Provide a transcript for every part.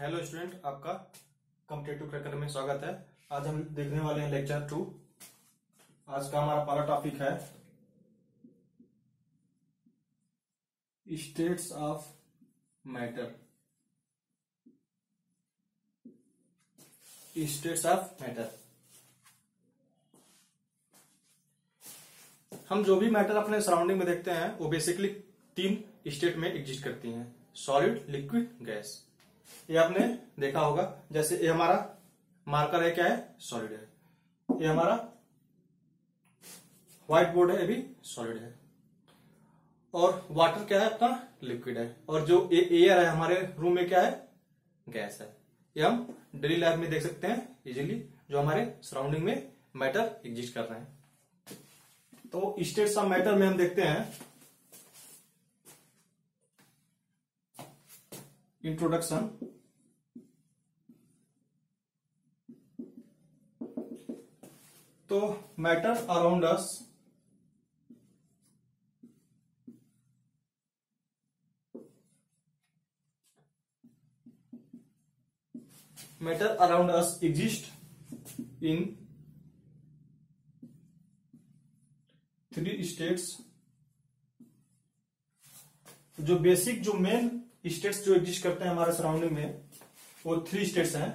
Hello student, आपका competitive cracker में स्वागत है। आज हम देखने वाले हैं लेक्चर 2। आज का हमारा पहला टॉपिक है states of matter. States of matter, हम जो भी मैटर अपने सराउंडिंग में देखते हैं वो बेसिकली 3 स्टेट में एग्जिस्ट करती हैं: सॉलिड, लिक्विड, गैस। ये आपने देखा होगा। जैसे ये हमारा मार्कर है, क्या है? सॉलिड है। ये हमारा व्हाइट बोर्ड है, ये भी सॉलिड है। और वाटर क्या है? अपना लिक्विड है। और जो एयर है हमारे रूम में, क्या है? गैस है। ये हम डेली लाइफ में देख सकते हैं इजीली, जो हमारे सराउंडिंग में मैटर एग्जिस्ट कर रहे हैं। तो स्टेट्स ऑफ मैटर में हम देखते हैं इंट्रोडक्शन। तो matter around us exist in 3 states. जो बेसिक, जो मेन स्टेट्स जो एग्जिस्ट करते हैं हमारे सराउंडिंग में, वो 3 स्टेट्स हैं: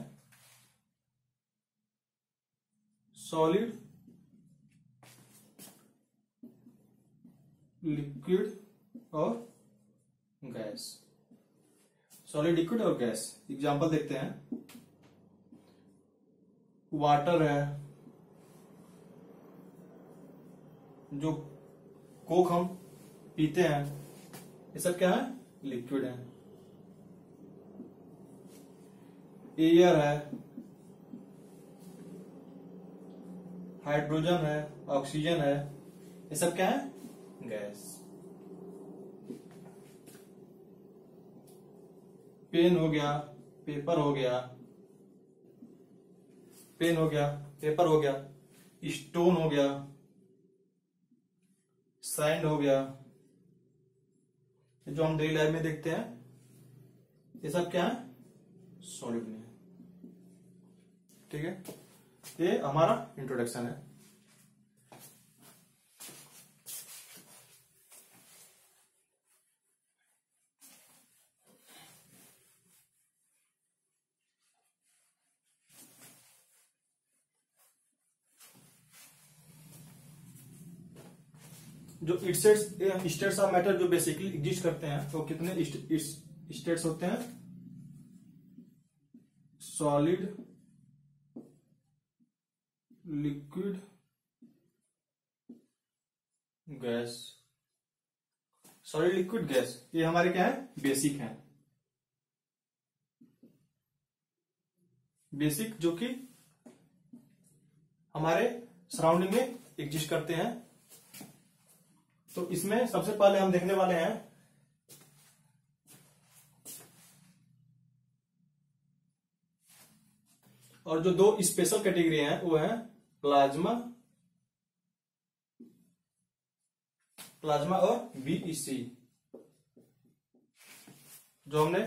सॉलिड, लिक्विड और गैस। सॉलिड, लिक्विड और गैस। एग्जांपल देखते हैं। वाटर है, जो कोक हम पीते हैं, ये सब क्या है? लिक्विड है। एयर है, हाइड्रोजन है, ऑक्सीजन है, ये सब क्या है? गैस। पेन हो गया, पेपर हो गया, पेन हो गया, पेपर हो गया, स्टोन हो गया, सैंड हो गया, जो हम डेली लाइफ में देखते हैं, ये सब क्या है? सॉलिड में है। ठीक है, ये हमारा इंट्रोडक्शन है। जो स्टेट्स ऑफ मैटर जो बेसिकली एग्जिस्ट करते हैं, तो कितने स्टेट्स होते हैं? Solid, liquid, gas. Solid, liquid, gas, ये हमारे क्या है? बेसिक हैं। बेसिक जो कि हमारे सराउंडिंग में एग्जिस्ट करते हैं। तो इसमें सबसे पहले हम देखने वाले हैं और जो 2 स्पेशल कैटेगरी हैं वो है प्लाज्मा और बीईसी, जो हमने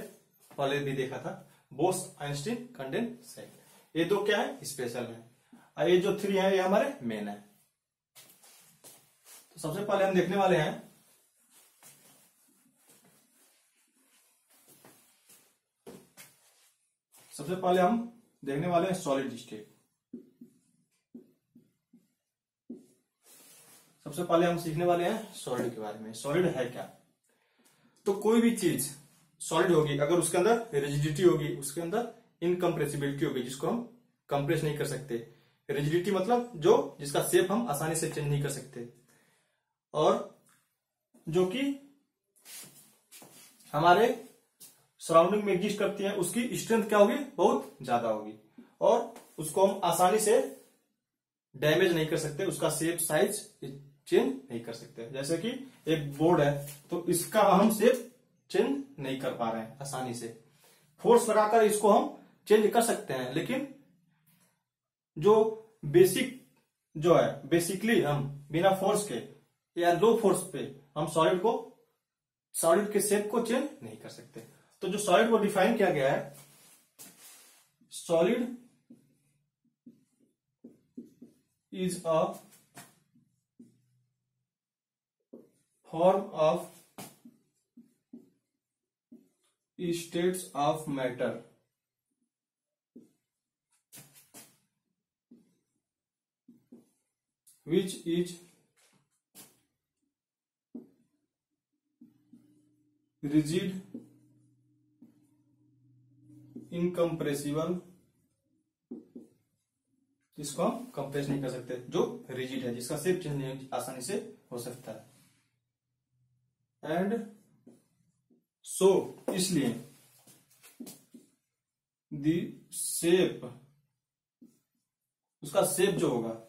पहले भी देखा था, बोस आइंस्टीन कंडेंसेट। ये 2 क्या है? स्पेशल है। और ये जो 3 है ये हमारे मेन है। तो सबसे पहले हम देखने वाले हैं सॉलिड स्टेट। सबसे पहले हम सीखने वाले हैं सॉलिड के बारे में। सॉलिड है क्या? तो कोई भी चीज सॉलिड होगी अगर उसके अंदर रिजिडिटी होगी, उसके अंदर इनकम्प्रेसिबिलिटी होगी, जिसको हम कंप्रेस नहीं कर सकते। रिजिडिटी मतलब जिसका शेप हम आसानी से चेंज नहीं कर सकते, और जो कि हमारे सराउंडिंग में एग्जिस्ट करती है, उसकी स्ट्रेंथ क्या होगी? बहुत ज्यादा होगी, और उसको हम आसानी से डैमेज नहीं कर सकते, उसका शेप साइज चेंज नहीं कर सकते। जैसे कि एक बोर्ड है, तो इसका हम शेप चेंज नहीं कर पा रहे हैं आसानी से। फोर्स लगाकर इसको हम चेंज कर सकते हैं, लेकिन जो बेसिक जो है, बेसिकली हम बिना फोर्स के या लो फोर्स पे हम सॉलिड के शेप को चेंज नहीं कर सकते। तो जो सॉलिड को डिफाइन किया गया है solid is a form of states of matter which is rigid, incompressible, इसको हम कंप्रेस नहीं कर सकते, जो रिजिड है, जिसका शेप चेंज नहीं आसानी से हो सकता है। एंड सो इसलिए द शेप, उसका शेप जो होगा,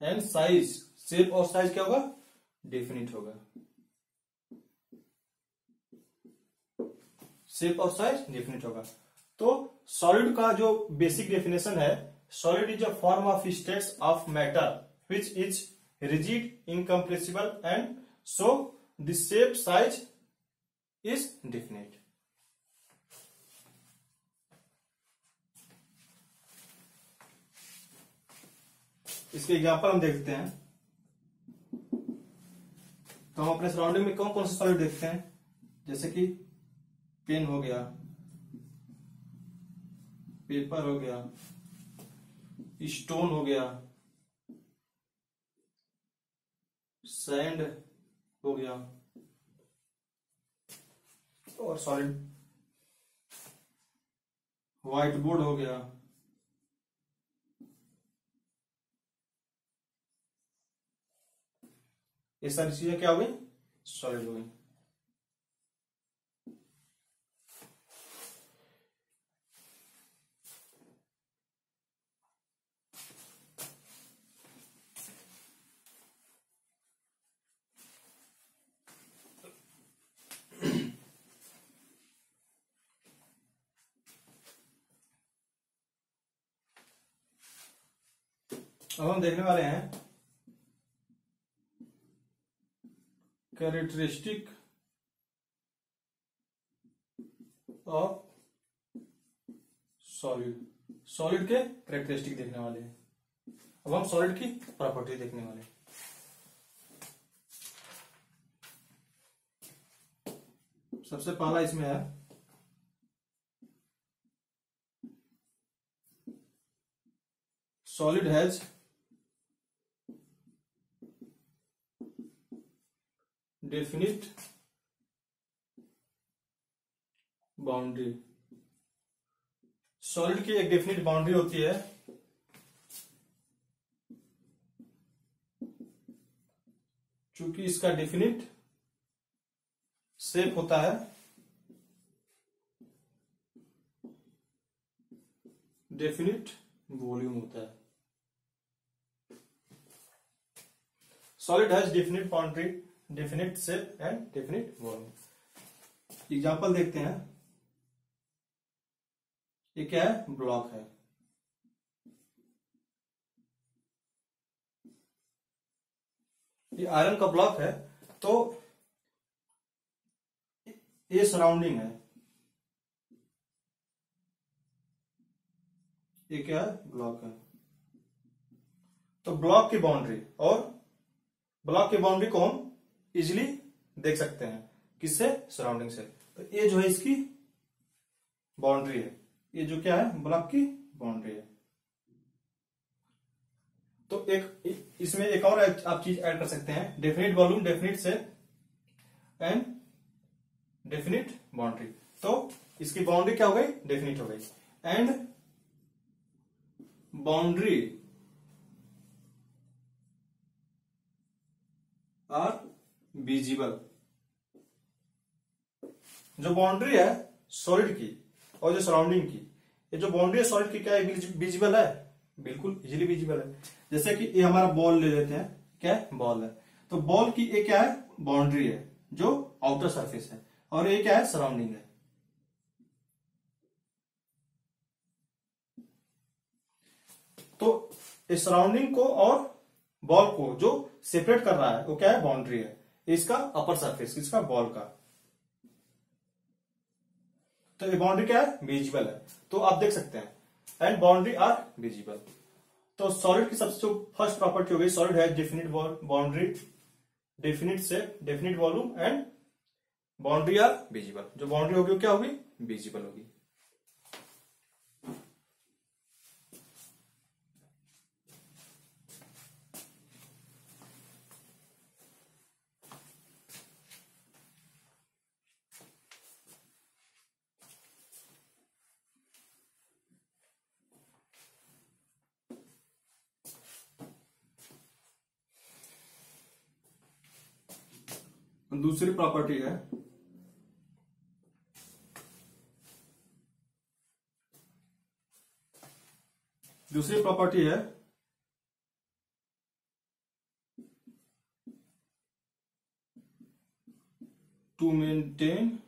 एंड साइज, शेप और साइज क्या होगा, डेफिनिट होगा। शेप और साइज डेफिनिट होगा। तो सॉलिड का जो बेसिक डेफिनेशन है, solid is a form of states of matter which is rigid, incompressible and so the shape size is definite. इसके एग्जांपल हम देखते हैं। तो हम अपने सराउंडिंग में कौन कौन से सॉलिड देखते हैं, जैसे कि पेन हो गया, पेपर हो गया, स्टोन हो गया, सैंड हो गया, और सॉलिड व्हाइट बोर्ड हो गया। ये सारी चीजें क्या हो गई, सॉलिड हो गई। अब हम देखने वाले हैं कैरेक्टरिस्टिक ऑफ सॉलिड। सॉलिड के कैरेक्टरिस्टिक देखने वाले हैं। अब हम सॉलिड की प्रॉपर्टी देखने वाले हैं। सबसे पहला इसमें है solid has definite boundary. Solid की एक डेफिनिट बाउंड्री होती है, चूंकि इसका डेफिनिट शेप होता है, डेफिनिट वॉल्यूम होता है। Solid has definite boundary, definite shape and definite volume. Example देखते हैं। ये क्या है, ब्लॉक है। ये आयरन का ब्लॉक है, तो ये सराउंडिंग है। ये क्या है, ब्लॉक है। तो ब्लॉक की बाउंड्री, और ब्लॉक की बाउंड्री को हम इजिली देख सकते हैं, किससे, सराउंडिंग से। तो ये जो है इसकी बाउंड्री है, ये जो क्या है, ब्लॉक की बाउंड्री है। तो एक इसमें एक और आप चीज ऐड कर सकते हैं, definite volume, definite shape and definite boundary. तो इसकी बाउंड्री क्या हो गई, डेफिनिट हो गई। And boundary are visible. जो बाउंड्री है सॉलिड की और जो सराउंडिंग की, ये जो बाउंड्री है सॉलिड की, क्या है, विजिबल है, बिल्कुल इजीली विजिबल है। जैसे कि ये हमारा बॉल ले लेते हैं, क्या है, बॉल है। तो बॉल की ये क्या है, बाउंड्री है, जो आउटर सरफेस है, और ये क्या है, सराउंडिंग है। तो इस सराउंडिंग को और बॉल को जो सेपरेट कर रहा है, वो क्या है, बाउंड्री है। इसका अपर सरफेस, इसका बॉल का। तो ये बाउंड्री क्या है, विजिबल है, तो आप देख सकते हैं, एंड बाउंड्री आर विजिबल। तो सॉलिड की सबसे जो फर्स्ट प्रॉपर्टी हो गई, सॉलिड है definite boundary, definite shape, definite volume and boundary are visible. जो बाउंड्री होगी वो क्या होगी, विजिबल होगी। दूसरी प्रॉपर्टी है to maintain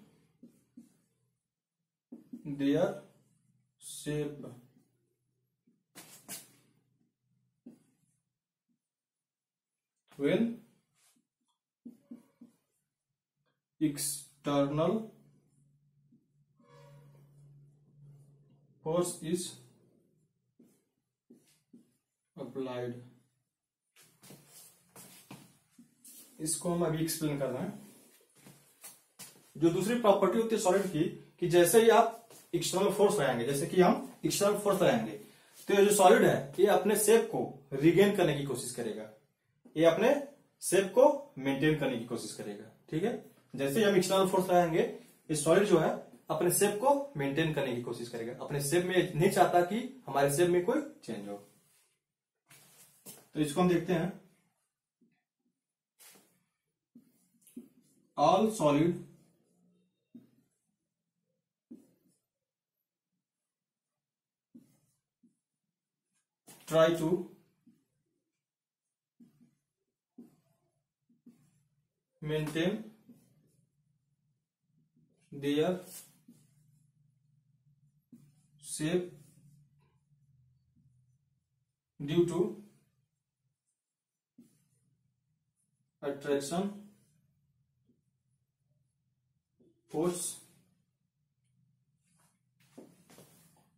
their shape when external force is applied। इसको हम अभी एक्सप्लेन कर रहे हैं। जो दूसरी प्रॉपर्टी होती है सॉलिड की, कि जैसे ही आप एक्सटर्नल फोर्स लगाएंगे, जैसे कि हम एक्सटर्नल फोर्स लगाएंगे, तो ये जो सॉलिड है ये अपने शेप को रिगेन करने की कोशिश करेगा, ये अपने शेप को मेंटेन करने की कोशिश करेगा। ठीक है, जैसे ही हम एक्सटर्नल फोर्स लगाएंगे, ये सॉलिड जो है अपने शेप को मेंटेन करने की कोशिश करेगा, अपने शेप में नहीं चाहता कि हमारे शेप में कोई चेंज हो। तो इसको हम देखते हैं। All solid try to maintain their shape due to attraction force।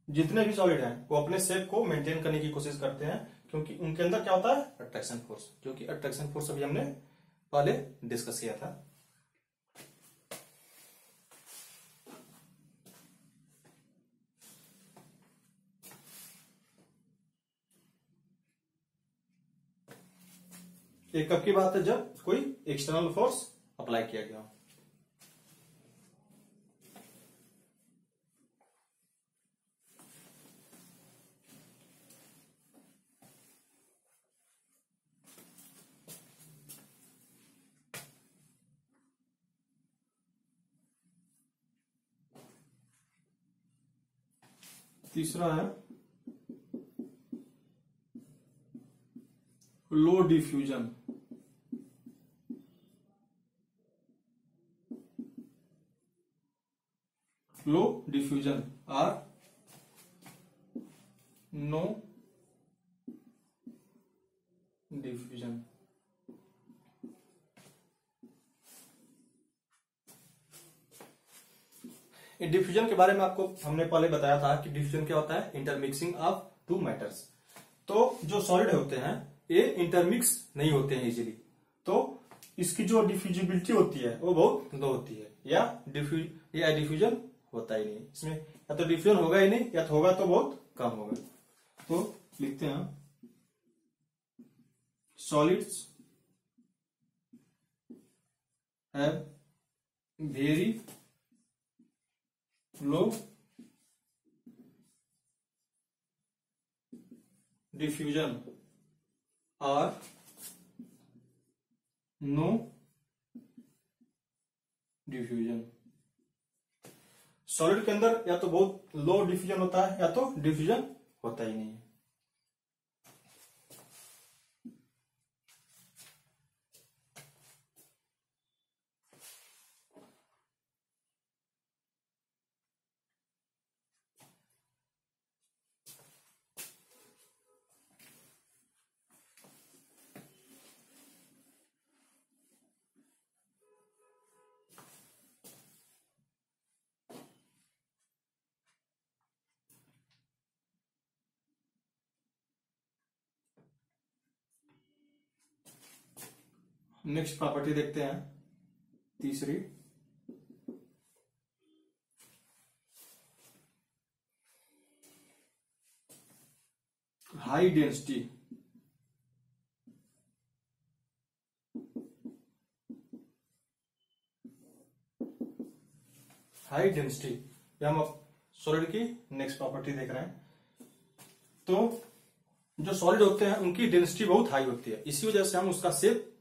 जितने भी सॉलिड हैं वो अपने शेप को मेंटेन करने की कोशिश करते हैं, क्योंकि उनके अंदर क्या होता है, अट्रैक्शन फोर्स, जो कि अट्रैक्शन फोर्स अभी हमने पहले डिस्कस किया था। ये कब की बात है, जब कोई एक्सटर्नल फोर्स अप्लाई किया गया। तीसरा है low diffusion. Low diffusion or no diffusion. Diffusion के बारे में आपको हमने पहले बताया था कि डिफ्यूजन क्या होता है, इंटरमिक्सिंग ऑफ टू मैटर्स। तो जो सॉलिड होते हैं ये इंटरमिक्स नहीं होते हैं इजीली, तो इसकी जो डिफ्यूजिबिलिटी होती है वो बहुत लो होती है, या डिफ्यूजन होता ही नहीं इसमें, या तो डिफ्यूजन होगा ही नहीं, या तो होगा तो बहुत कम होगा। तो लिखते हैं solids have very low diffusion और नो डिफ्यूजन। सॉलिड के अंदर या तो बहुत लो डिफ्यूजन होता है, या तो डिफ्यूजन होता ही नहीं है। नेक्स्ट प्रॉपर्टी देखते हैं, तीसरी, हाई डेंसिटी। हाई डेंसिटी, ये हम सॉलिड की नेक्स्ट प्रॉपर्टी देख रहे हैं। तो जो सॉलिड होते हैं उनकी डेंसिटी बहुत हाई होती है, इसी वजह से हम उसका शेप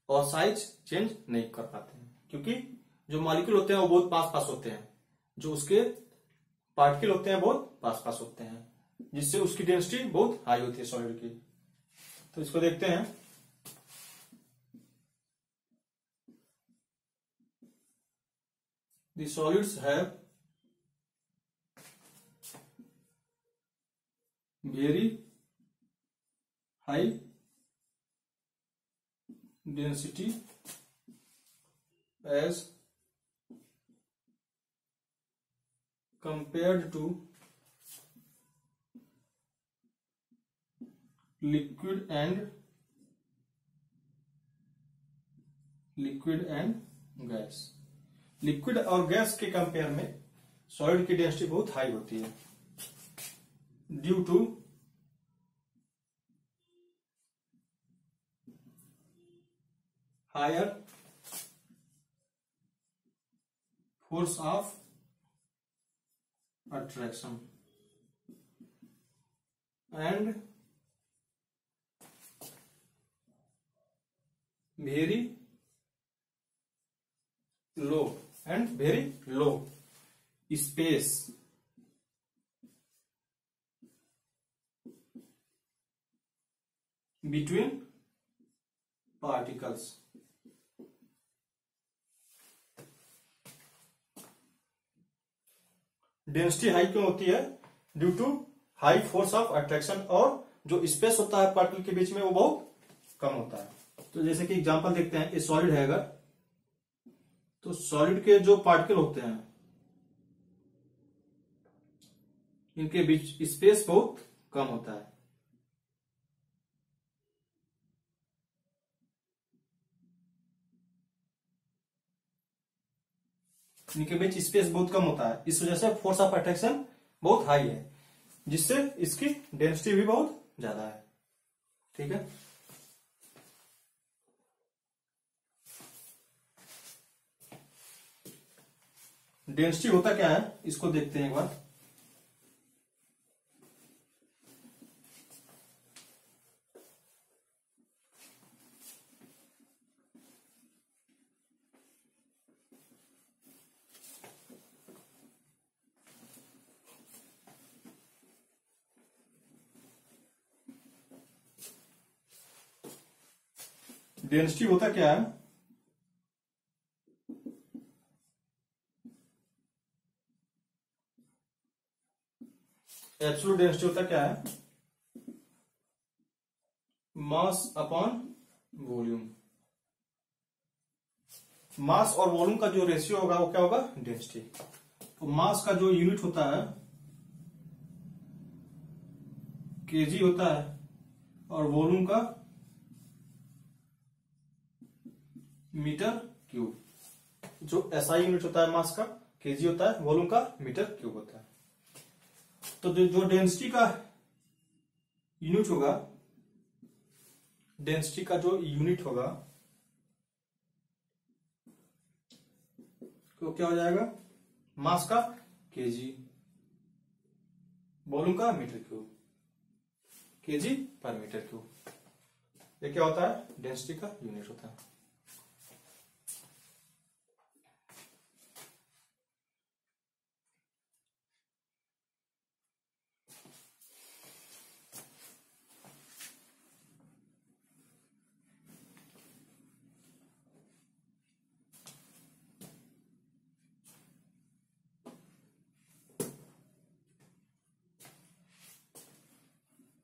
और साइज चेंज नहीं कर पाते हैं, क्योंकि जो मॉलिक्यूल होते हैं वो बहुत पास पास होते हैं, जो उसके पार्टिकल होते हैं बहुत पास पास होते हैं, जिससे उसकी डेंसिटी बहुत हाई होती है सॉलिड की। तो इसको देखते हैं। The solids have very high density as compared to liquid and gas. Liquid और गैस के कंपेयर में सॉलिड की डेंसिटी बहुत हाई होती है, due to higher force of attraction and very low space between particles. Density high क्यों होती है? Due to high force of attraction, और जो स्पेस होता है पार्टिकल के बीच में वो बहुत कम होता है। तो जैसे कि एग्जांपल देखते हैं, ये सॉलिड है अगर, तो सॉलिड के जो पार्टिकल होते हैं इनके बीच स्पेस बहुत कम होता है। इनके बीच स्पेस बहुत कम होता है, इस वजह से फोर्स ऑफ अट्रैक्शन बहुत हाई है, जिससे इसकी डेंसिटी भी बहुत ज्यादा है। ठीक है, डेंसिटी होता क्या है इसको देखते हैं एक बार। डेंसिटी होता क्या है? एब्सोल्यूट डेंसिटी होता क्या है? Mass upon volume. मास और वॉल्यूम का जो रेशियो होगा वो क्या होगा? डेंसिटी। तो मास का जो यूनिट होता है केजी होता है, और वॉल्यूम का मीटर क्यूब। जो एसआई यूनिट होता है मास का केजी होता है, वॉल्यूम का मीटर क्यूब होता है। तो जो डेंसिटी का यूनिट होगा, डेंसिटी का जो यूनिट होगा तो क्या हो जाएगा? मास का केजी, वॉल्यूम का मीटर क्यूब, केजी पर मीटर क्यूब। ये क्या होता है? डेंसिटी का यूनिट होता है।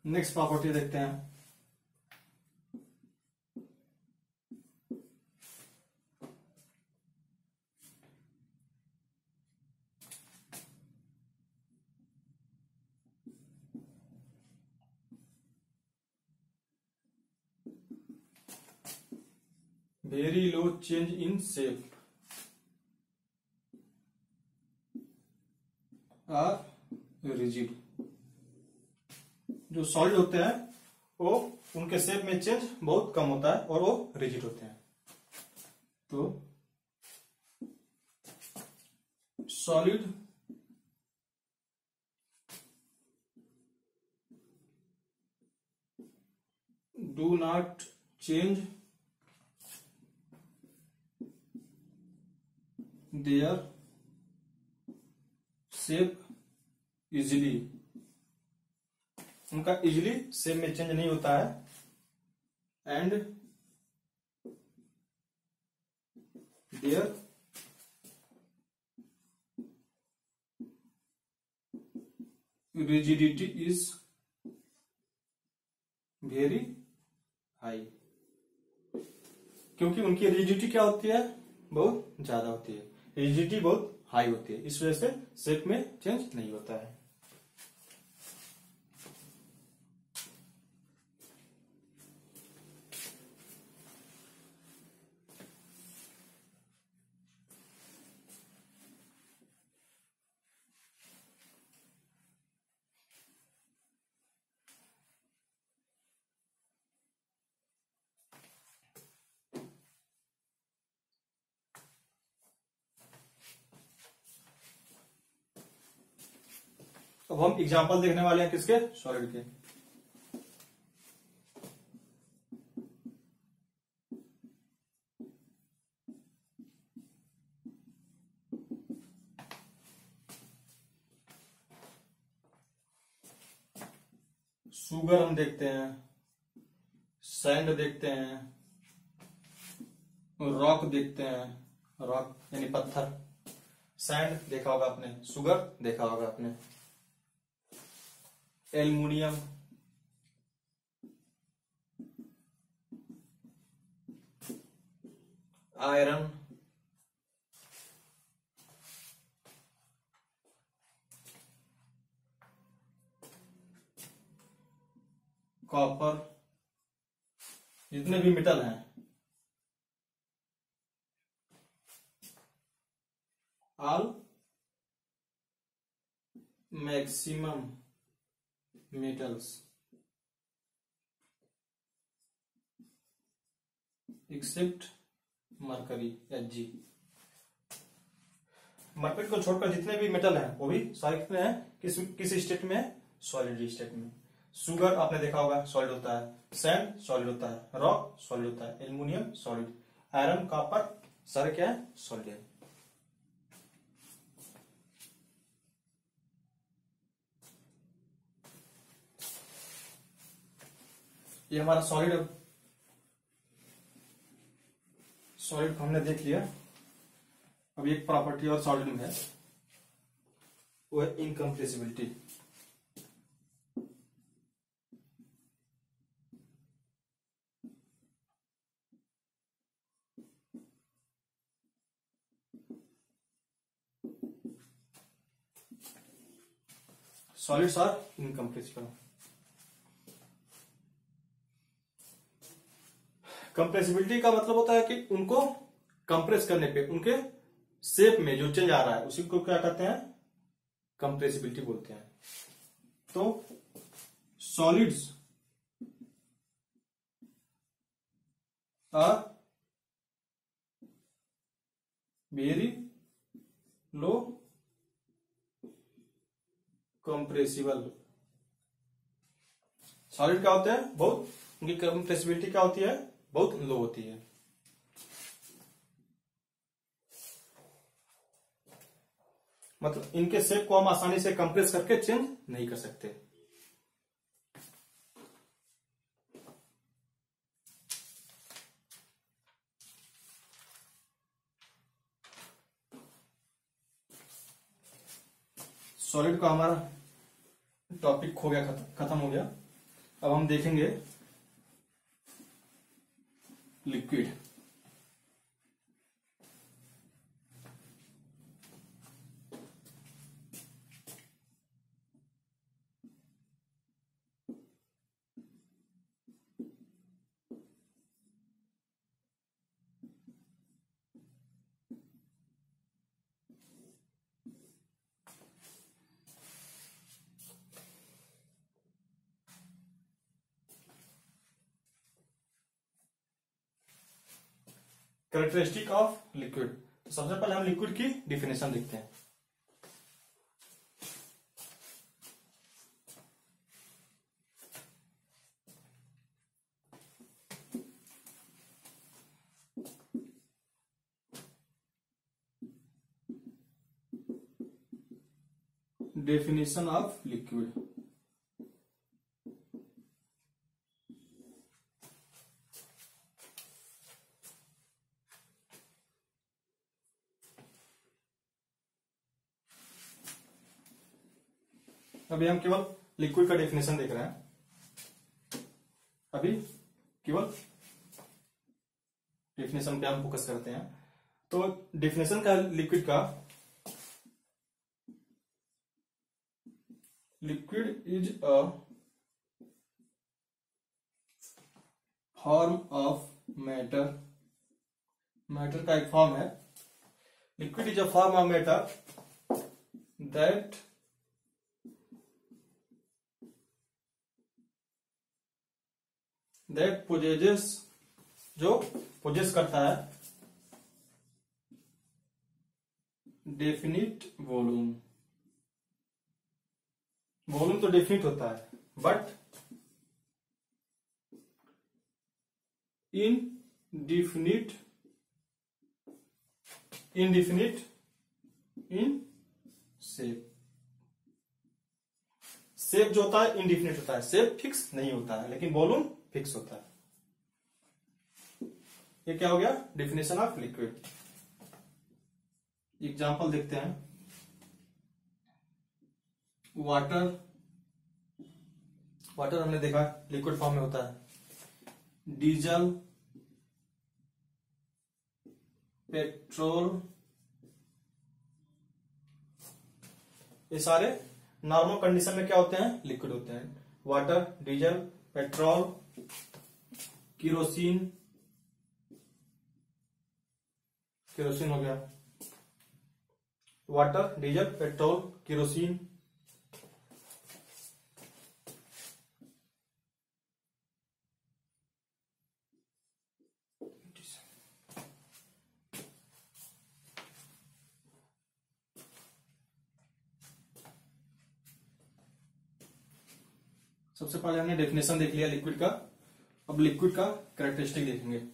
नेक्स्ट प्रॉपर्टी देखते हैं। Very low change in shape are rigid. जो सॉलिड होते हैं वो उनके शेप में चेंज बहुत कम होता है और वो रिजिड होते हैं। तो solid do not change their shape easily. उनका इजिली शेप में चेंज नहीं होता है। And their rigidity is very high. क्योंकि उनकी रिजिडिटी क्या होती है, बहुत ज्यादा होती है, रिजिडिटी बहुत हाई होती है, इस वजह से शेप में चेंज नहीं होता है। अब हम एग्जांपल देखने वाले हैं किसके, सॉलिड के। शुगर हम देखते हैं, सैंड देखते हैं, रॉक देखते हैं, रॉक यानी पत्थर, सैंड देखा होगा आपने, शुगर देखा होगा आपने, एल्युमिनियम, आयरन, कॉपर, जितने भी मेटल हैं, all maximum metals except mercury Hg। Mercury को छोड़कर जितने भी मेटल हैं वो भी सारे कितने हैं, किस स्टेट में, सॉलिड स्टेट में। शुगर आपने देखा होगा सॉलिड होता है, सैंड सॉलिड होता है, रॉक सॉलिड होता है, एल्युमिनियम सॉलिड, आयरन, कॉपर सारे क्या है, सॉलिड है। ये हमारा सॉलिड को हमने देख लिया। अब एक प्रॉपर्टी और सॉलिड में है, वो है incompressibility. Solids are incompressible. Compressibility का मतलब होता है कि उनको कंप्रेस करने पे उनके शेप में जो चेंज आ रहा है उसी को क्या कहते हैं, कंप्रेसिबिलिटी बोलते हैं। तो solids are very low compressible. Solid क्या होते हैं, बहुत, उनकी कंप्रेसिबिलिटी क्या होती है, बहुत लो होती है। मतलब इनके शेप को हम आसानी से कंप्रेस करके चेंज नहीं कर सकते। सॉलिड का हमारा टॉपिक हो गया, खत्म हो गया। अब हम देखेंगे लिक्विड। Characteristic of liquid. तो सबसे पहले हम लिक्विड की डिफिनेशन देखते हैं। Definition of liquid. अभी हम केवल लिक्विड का डेफिनेशन देख रहे हैं। अभी केवल डेफिनेशन पे हम फोकस करते हैं। तो डेफिनेशन का लिक्विड का, liquid is a form of matter. Matter का एक फॉर्म है। Liquid is a form of matter that possesses, जो पोजेस करता है डेफिनिट वॉल्यूम। वॉल्यूम तो डेफिनिट होता है, but indefinite in shape. Shape जो होता है इनडिफिनिट होता है, शेप फिक्स नहीं होता है, लेकिन वॉल्यूम फिक्स होता है। ये क्या हो गया? Definition of liquid. एग्जांपल देखते हैं। वाटर, वाटर हमने देखा लिक्विड फॉर्म में होता है। डीजल, पेट्रोल, ये सारे नॉर्मल कंडीशन में क्या होते हैं? लिक्विड होते हैं। Water, diesel, petrol, kerosene, kerosene हो गया। Water, diesel, petrol, kerosene. सबसे पहले हमने डेफिनेशन देख लिया लिक्विड का। अब लिक्विड का कैरेक्टरिस्टिक देखेंगे।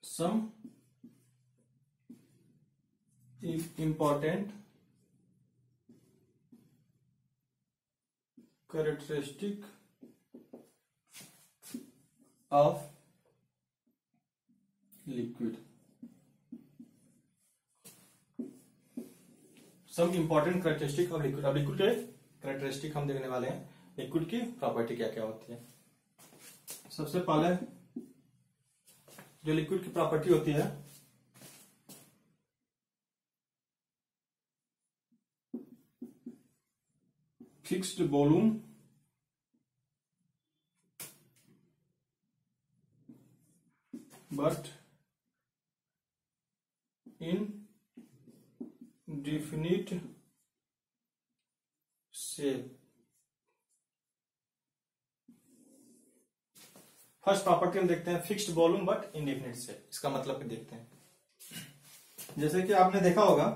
Some important characteristic of liquid। Some important characteristic of liquid। अब लिक्विड के कैरेक्टरिस्टिक हम देखने वाले हैं। लिक्विड की प्रॉपर्टी क्या क्या होती है। सबसे पहले जो लिक्विड की प्रॉपर्टी होती है, fixed volume, but in definite shape. First property हम देखते हैं, fixed volume but indefinite shape. इसका मतलब भी देखते हैं। जैसे कि आपने देखा होगा,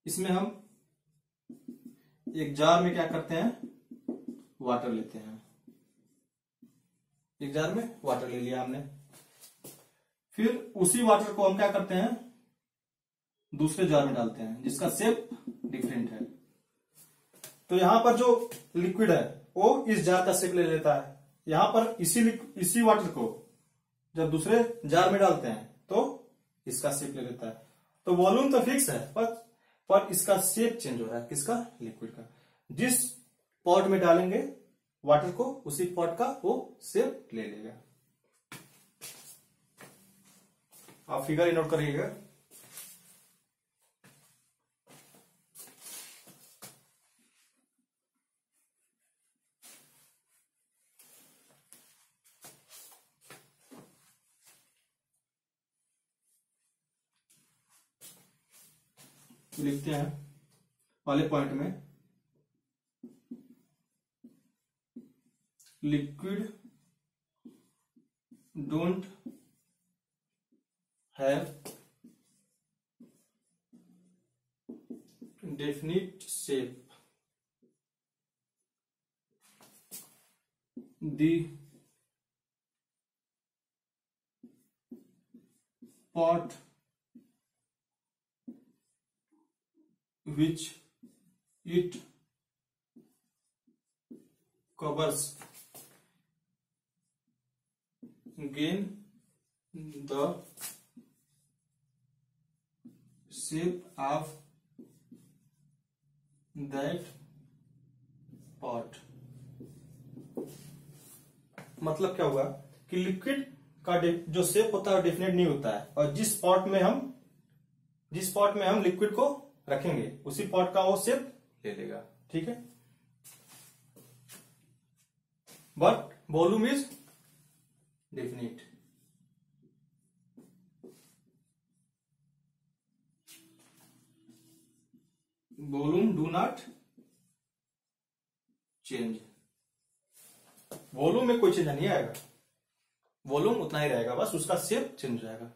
इसमें हम एक जार में क्या करते हैं? वाटर लेते हैं। एक जार में वाटर ले लिया हमने, फिर उसी वाटर को हम क्या करते हैं? दूसरे जार में डालते हैं जिसका शेप डिफरेंट है। तो यहां पर जो लिक्विड है वो इस जार का शेप ले लेता है। यहां पर इसी वाटर को जब दूसरे जार में डालते हैं तो इसका शेप ले लेता है। तो वॉल्यूम तो फिक्स है, पर इसका शेप चेंज हो रहा है। किसका? लिक्विड का। जिस पॉट में डालेंगे वाटर को, उसी पॉट का वो शेप ले लेगा। आप फिगर नोट करिएगा। लिखते हैं पहले पॉइंट में, liquid don't have definite shape, the pot which it covers gain the shape of that pot। मतलब क्या हुआ कि लिक्विड का जो शेप होता है डेफिनेट नहीं होता है, और जिस पॉट में हम लिक्विड को रखेंगे उसी पॉट का वो शेप ले लेगा। ठीक है, but volume is definite. Volume do not change. Volume में कोई चेंज नहीं आएगा, वॉल्यूम उतना ही रहेगा, बस उसका शेप चेंज हो जाएगा।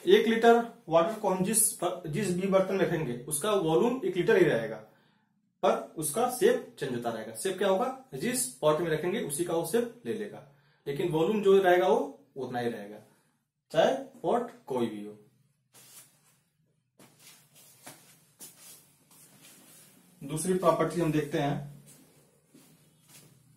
एक लीटर वाटर को हम जिस भी बर्तन में रखेंगे उसका वॉल्यूम 1 लीटर ही रहेगा, पर उसका शेप चेंज होता रहेगा। शेप क्या होगा, जिस पॉट में रखेंगे उसी का वो शेप ले लेगा, लेकिन वॉल्यूम जो रहेगा वो उतना ही रहेगा, चाहे पॉट कोई भी हो। दूसरी प्रॉपर्टी हम देखते हैं,